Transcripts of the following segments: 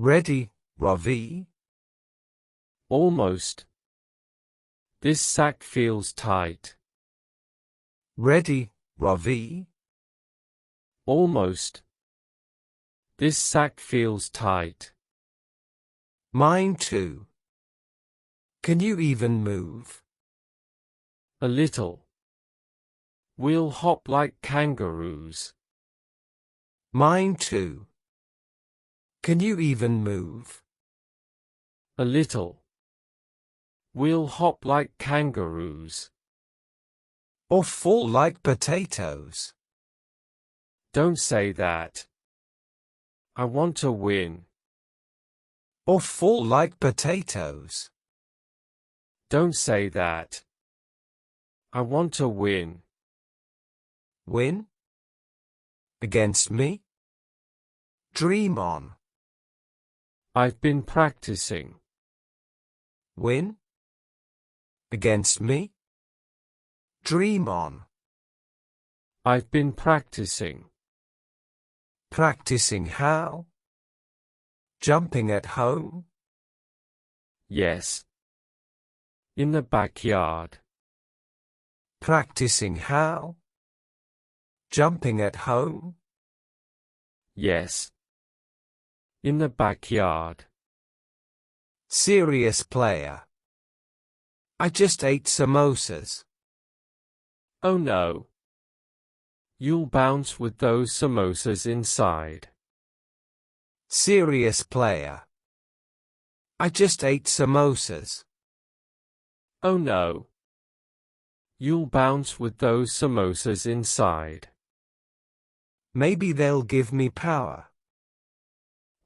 Ready, Ravi? Almost. This sack feels tight. Ready, Ravi? Almost. This sack feels tight. Mine too. Can you even move? A little. We'll hop like kangaroos. Mine too. Can you even move? A little. We'll hop like kangaroos. Or fall like potatoes? Don't say that. I want to win. Or fall like potatoes? Don't say that. I want to win. Win? Against me? Dream on. I've been practicing. Win? Against me? Dream on. I've been practicing. Practicing how? Jumping at home? Yes. In the backyard. Practicing how? Jumping at home? Yes. In the backyard. Serious player. I just ate samosas. Oh no. You'll bounce with those samosas inside. Serious player. I just ate samosas. Oh no. You'll bounce with those samosas inside. Maybe they'll give me power.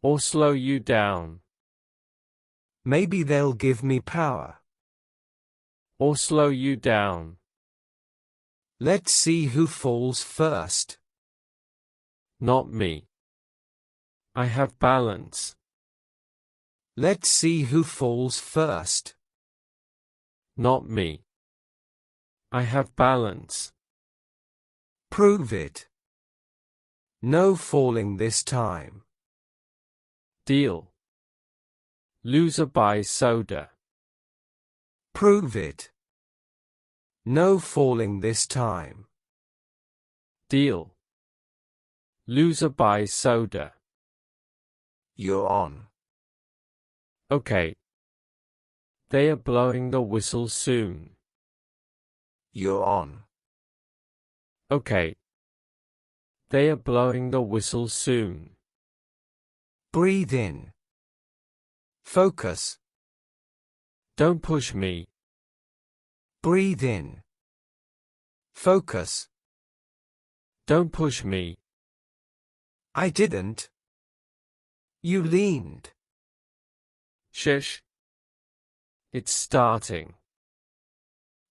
Or slow you down. Maybe they'll give me power. Or slow you down. Let's see who falls first. Not me. I have balance. Let's see who falls first. Not me. I have balance. Prove it. No falling this time. Deal. Loser buys soda. Prove it. No falling this time. Deal. Loser buys soda. You're on. Okay. They are blowing the whistle soon. You're on. Okay. They are blowing the whistle soon. Breathe in. Focus. Don't push me. Breathe in. Focus. Don't push me. I didn't. You leaned. Shush. It's starting.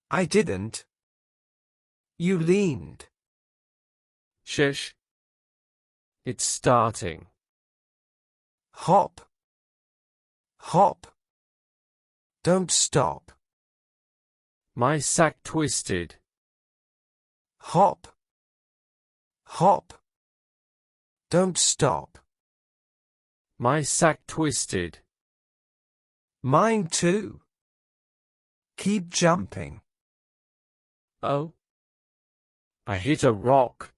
I didn't. You leaned. Shush. It's starting. Hop. Hop. Don't stop. My sack twisted. Hop. Hop. Don't stop. My sack twisted. Mine too. Keep jumping. Oh. I hit a rock.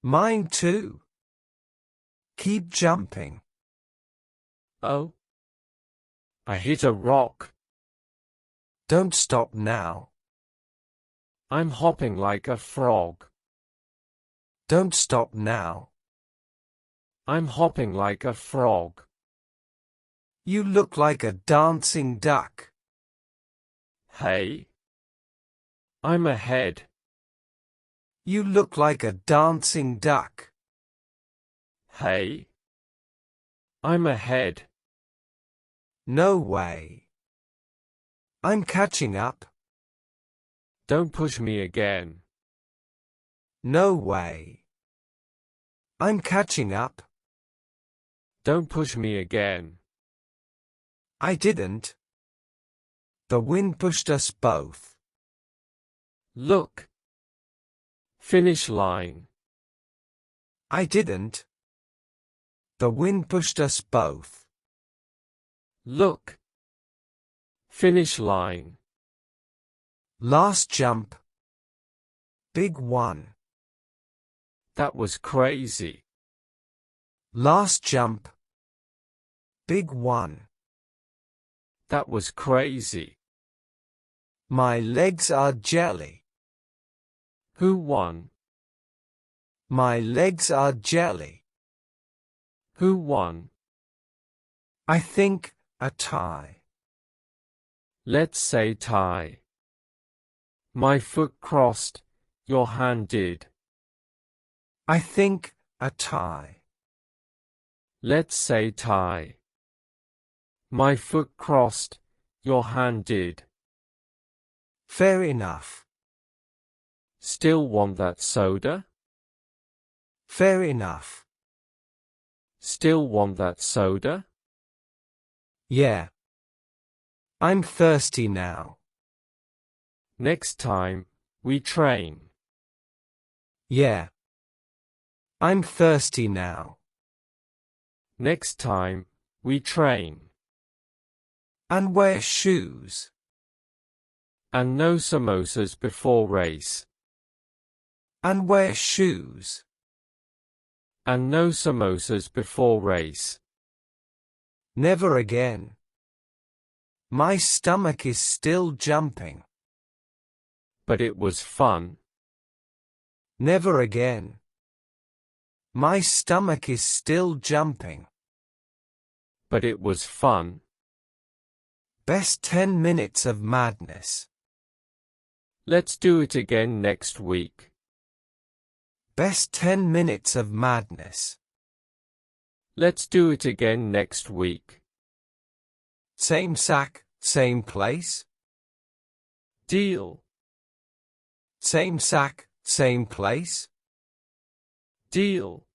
Mine too. Keep jumping. Oh. I hit a rock. Don't stop now. I'm hopping like a frog. Don't stop now. I'm hopping like a frog. You look like a dancing duck. Hey. I'm ahead. You look like a dancing duck. Hey. I'm ahead. No way. I'm catching up. Don't push me again. No way. I'm catching up. Don't push me again. I didn't. The wind pushed us both. Look. Finish line. I didn't. The wind pushed us both. Look. Finish line. Last jump. Big one. That was crazy. Last jump. Big one. That was crazy. My legs are jelly. Who won? My legs are jelly. Who won? I think a tie. Let's say tie. My foot crossed, your hand did. I think a tie. Let's say tie. My foot crossed, your hand did. Fair enough. Still want that soda? Fair enough. Still want that soda? Yeah. I'm thirsty now. Next time, we train. Yeah. I'm thirsty now. Next time, we train. And wear shoes. And no samosas before race. And wear shoes. And no samosas before race. Never again. My stomach is still jumping. But it was fun. Never again. My stomach is still jumping. But it was fun. Best 10 minutes of madness. Let's do it again next week. Best 10 minutes of madness. Let's do it again next week. Same sack, same place? Deal. Same sack, same place? Deal.